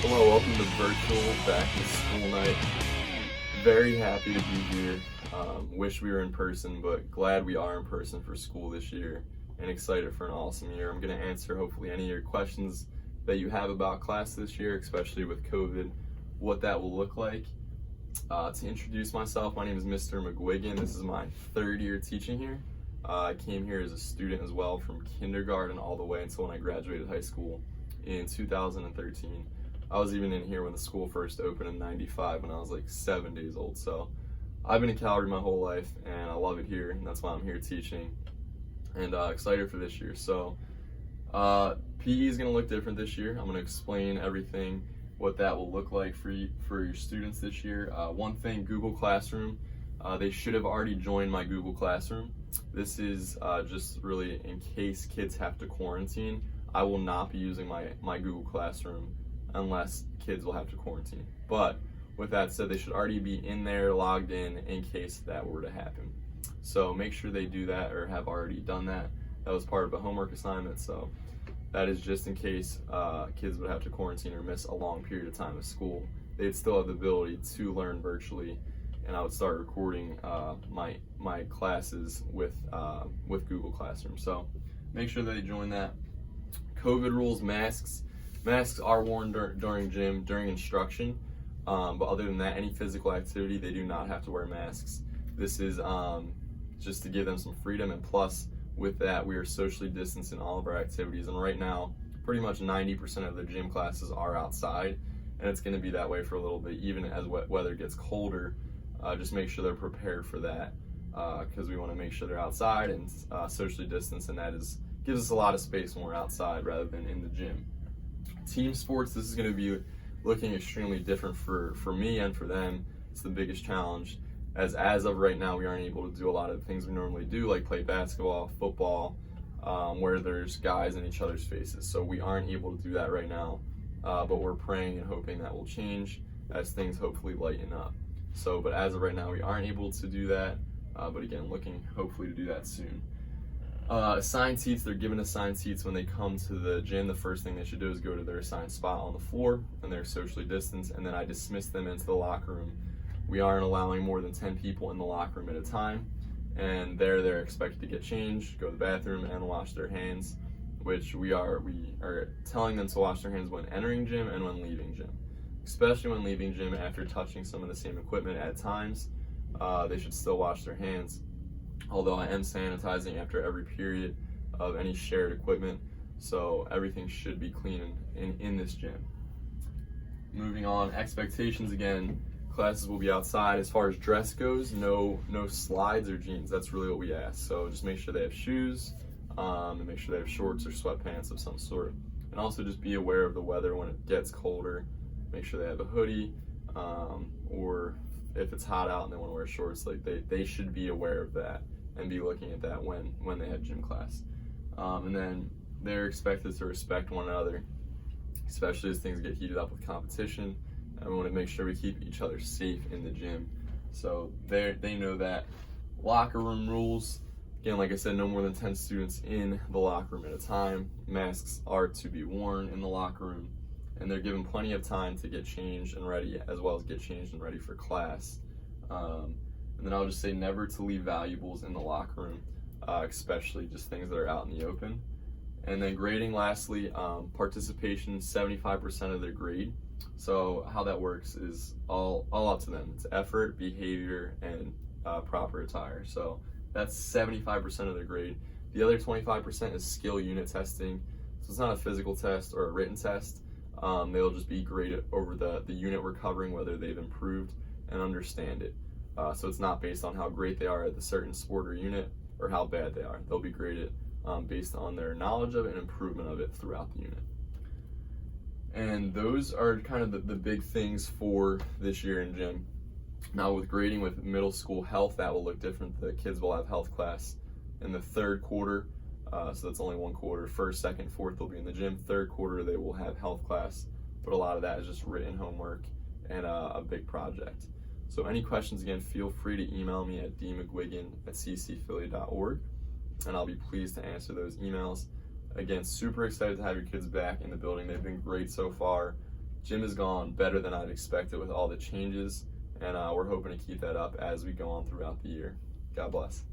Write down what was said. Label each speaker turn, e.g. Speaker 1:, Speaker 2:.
Speaker 1: Hello, welcome to virtual back to school night. Very happy to be here. Wish we were in person, but glad we are in person for school this year and excited for an awesome year. I'm going to answer hopefully any of your questions that you have about class this year, especially with COVID, what that will look like. To introduce myself, my name is Mr. McGuigan. This is my third year teaching here. I came here as a student as well from kindergarten all the way until when I graduated high school in 2013. I was even in here when the school first opened in '95 when I was like 7 days old. So I've been in Calgary my whole life and I love it here, and that's why I'm here teaching and excited for this year. So PE is going to look different this year. I'm going to explain everything, what that will look like for your students this year. One thing, Google Classroom. They should have already joined my Google Classroom. This is just really in case kids have to quarantine. I will not be using my Google Classroom unless kids will have to quarantine. But with that said, they should already be in there, logged in case that were to happen. So make sure they do that or have already done that. That was part of a homework assignment, so that is just in case kids would have to quarantine or miss a long period of time of school. They'd still have the ability to learn virtually, and I would start recording my classes with Google Classroom. So make sure that they join that. COVID rules, masks. Masks are worn during gym, during instruction, but other than that, any physical activity, they do not have to wear masks. This is just to give them some freedom, and plus, with that, we are socially distanced in all of our activities, and right now, pretty much 90% of the gym classes are outside, and it's going to be that way for a little bit, even as weather gets colder. Just make sure they're prepared for that, because we want to make sure they're outside and socially distanced, and that gives us a lot of space when we're outside rather than in the gym. Team sports, this is going to be looking extremely different for me and for them. It's the biggest challenge, as of right now we aren't able to do a lot of the things we normally do, like play basketball, football, where there's guys in each other's faces. So we aren't able to do that right now, but we're praying and hoping that will change as things hopefully lighten up. So, but as of right now we aren't able to do that, but again, looking hopefully to do that soon. Assigned seats, they're given assigned seats when they come to the gym. The first thing they should do is go to their assigned spot on the floor, and they're socially distanced, and then I dismiss them into the locker room. We aren't allowing more than 10 people in the locker room at a time, and they're expected to get changed, go to the bathroom, and wash their hands, which we are telling them to wash their hands when entering gym and when leaving gym. Especially when leaving gym after touching some of the same equipment at times, they should still wash their hands. Although I am sanitizing after every period of any shared equipment, so everything should be clean in this gym. Moving on, expectations again, classes will be outside. As far as dress goes, no slides or jeans. That's really what we ask. So just make sure they have shoes, and make sure they have shorts or sweatpants of some sort. And also just be aware of the weather when it gets colder. Make sure they have a hoodie, or if it's hot out and they want to wear shorts, like they should be aware of that and be looking at that when they have gym class. And then they're expected to respect one another, especially as things get heated up with competition. And we want to make sure we keep each other safe in the gym. So they know that. Locker room rules, again, like I said, no more than 10 students in the locker room at a time. Masks are to be worn in the locker room, and they're given plenty of time to get changed and ready, as well as get changed and ready for class. And then I'll just say never to leave valuables in the locker room, especially just things that are out in the open. And then grading, lastly, participation, 75% of their grade. So how that works is all up to them. It's effort, behavior, and proper attire. So that's 75% of their grade. The other 25% is skill unit testing. So it's not a physical test or a written test. They'll just be graded over the unit we're covering, whether they've improved and understand it. So it's not based on how great they are at the certain sport or unit or how bad they are. They'll be graded based on their knowledge of it and improvement of it throughout the unit. And those are kind of the big things for this year in gym. Now with grading with middle school health, that will look different. The kids will have health class in the third quarter. So that's only one quarter. First, second, fourth, they'll be in the gym. Third quarter, they will have health class. But a lot of that is just written homework and a big project. So any questions, again, feel free to email me at dmcguigan@ccphilly.org, and I'll be pleased to answer those emails. Again, super excited to have your kids back in the building. They've been great so far. gym has gone better than I'd expected with all the changes, and we're hoping to keep that up as we go on throughout the year. God bless.